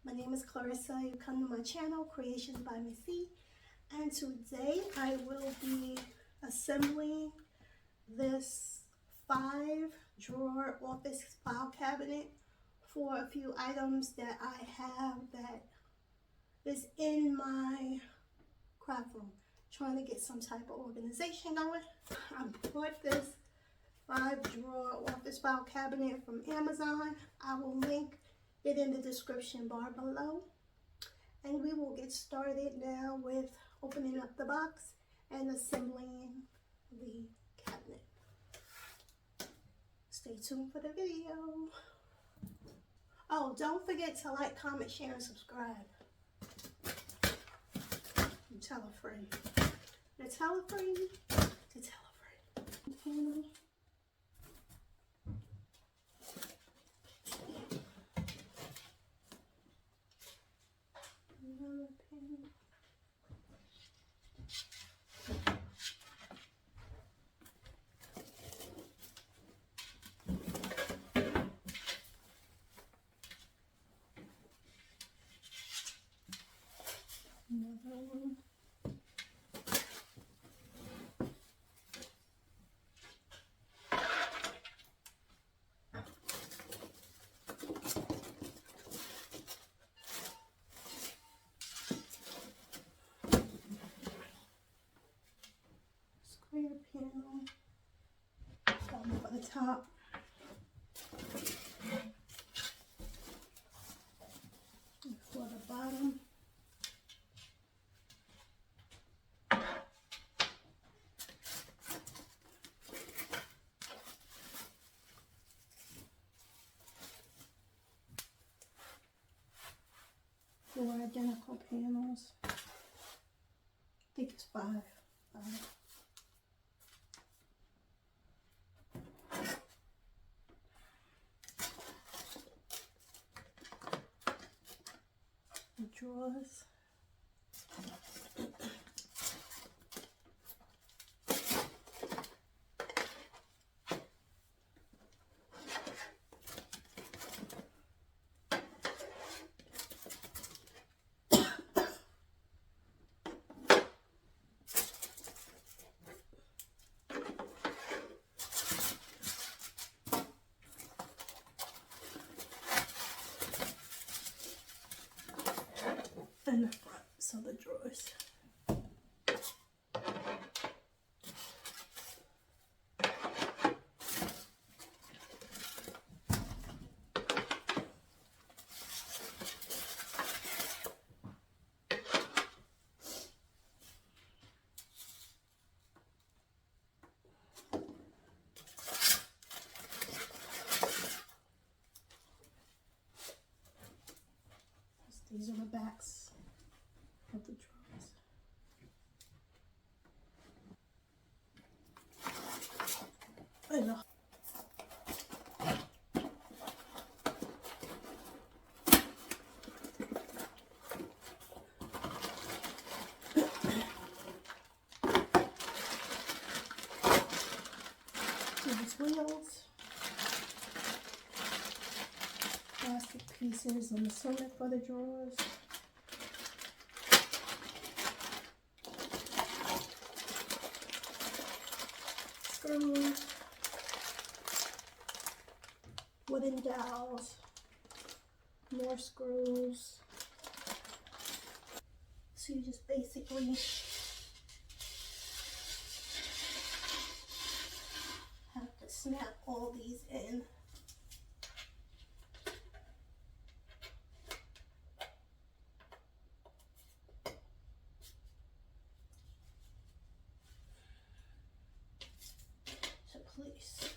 My name is Clarissa. You come to my channel, Creations by Miss C. And today I will be assembling this 5-drawer office file cabinet for a few items that I have that is in my craft room. Trying to get some type of organization going. I bought this 5-drawer office file cabinet from Amazon. I will link it in the description bar below. And we will get started now with opening up the box and assembling the cabinet. Stay tuned for the video. Oh, don't forget to like, comment, share, and subscribe. Tell a friend. To tell a friend. To tell a friend. Panel. Another panel. Another one. Square panel. Bottom for the top. And for the bottom. Four identical panels. I think it's five. The drawers. And the fronts of the drawers. These are the backs of the drawers. Enough. These wheels, plastic pieces, I'm assuming for the drawers. Screws, wooden dowels, more screws. So you just basically have to snap all these in. To place.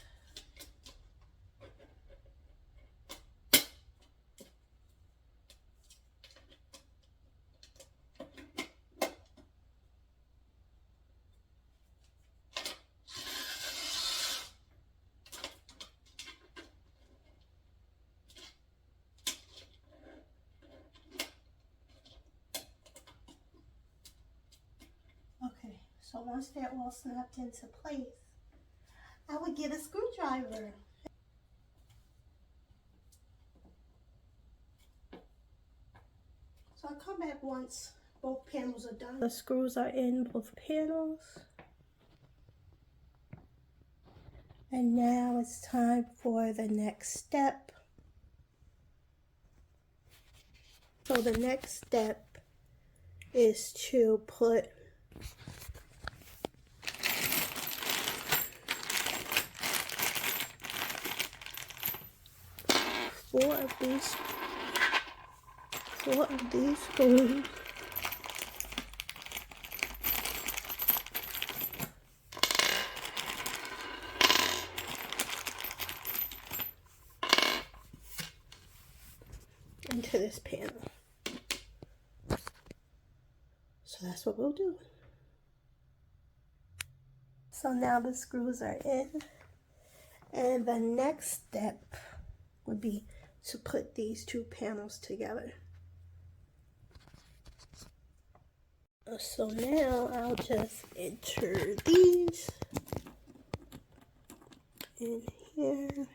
Okay, so once they're all snapped into place, I would get a screwdriver. come back once both panels are done. The screws are in both panels. And now it's time for the next step. So the next step is to put four of these screws into this panel. So that's what we'll do. So now the screws are in, and the next step would be to put these two panels together. So now I'll just enter these in here.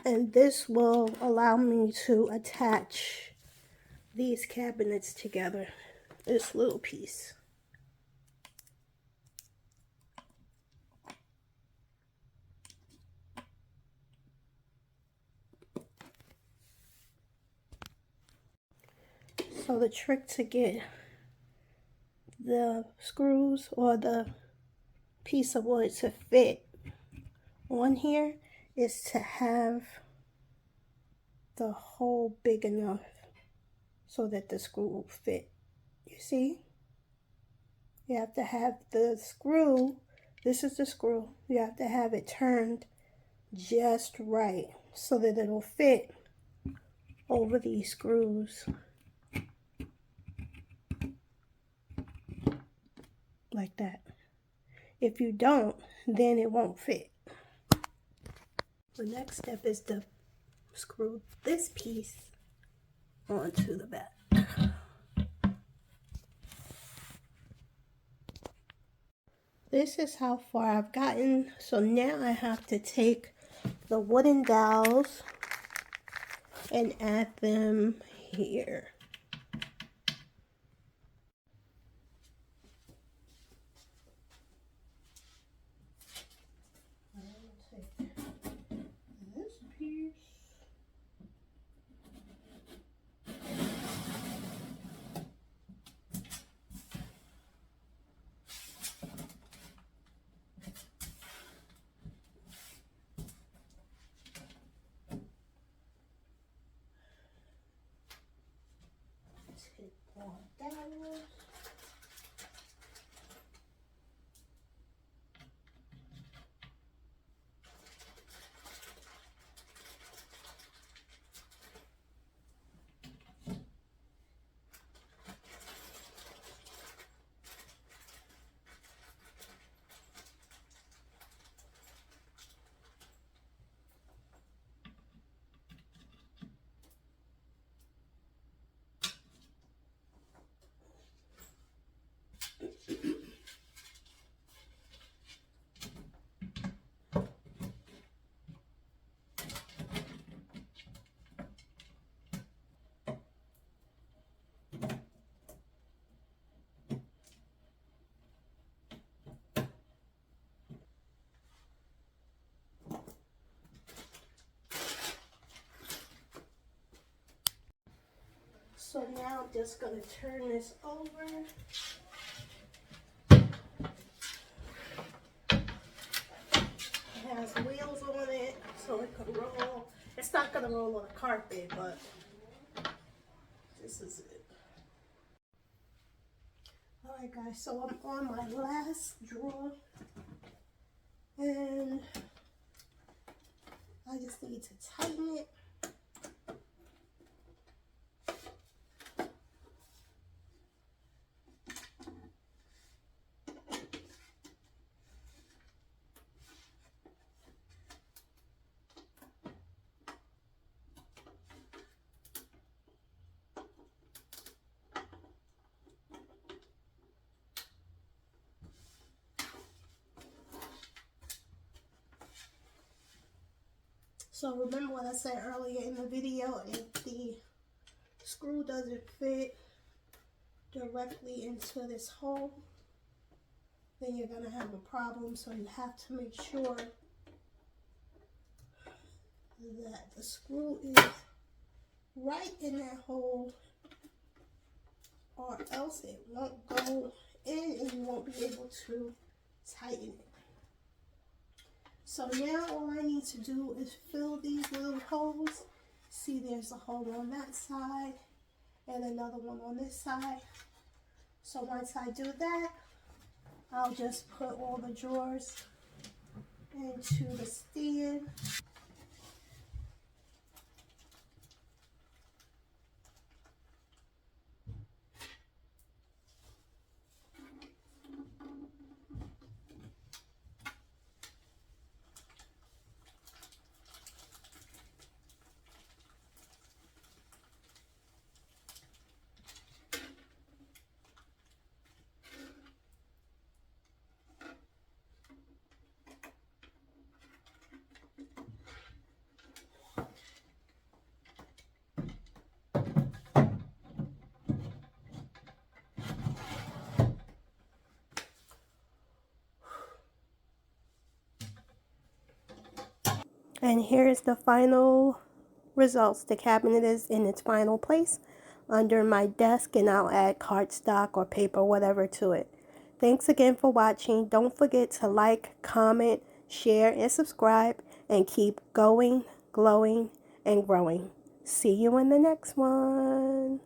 And this will allow me to attach these cabinets together, this little piece. So the trick to get the screws or the piece of wood to fit on here is to have the hole big enough so that the screw will fit. You see? You have to have the screw, this is the screw, you have to have it turned just right so that it'll fit over these screws. Like that. If you don't, then it won't fit. The next step is to screw this piece onto the back. This is how far I've gotten. So now I have to take the wooden dowels and add them here. So now I'm just going to turn this over. It has wheels on it so it can roll. It's not going to roll on the carpet, but this is it. Alright guys, so I'm on my last drawer and I just need to tighten it. So remember what I said earlier in the video, if the screw doesn't fit directly into this hole, then you're going to have a problem. So you have to make sure that the screw is right in that hole, or else it won't go in and you won't be able to tighten it. So now all I need to do is fill these little holes. See, there's a hole on that side and another one on this side. So once I do that, I'll just put all the drawers into the stand. And here's the final results. The cabinet is in its final place under my desk, and I'll add cardstock or paper, whatever, to it. Thanks again for watching. Don't forget to like, comment, share, and subscribe, and keep going, glowing, and growing. See you in the next one.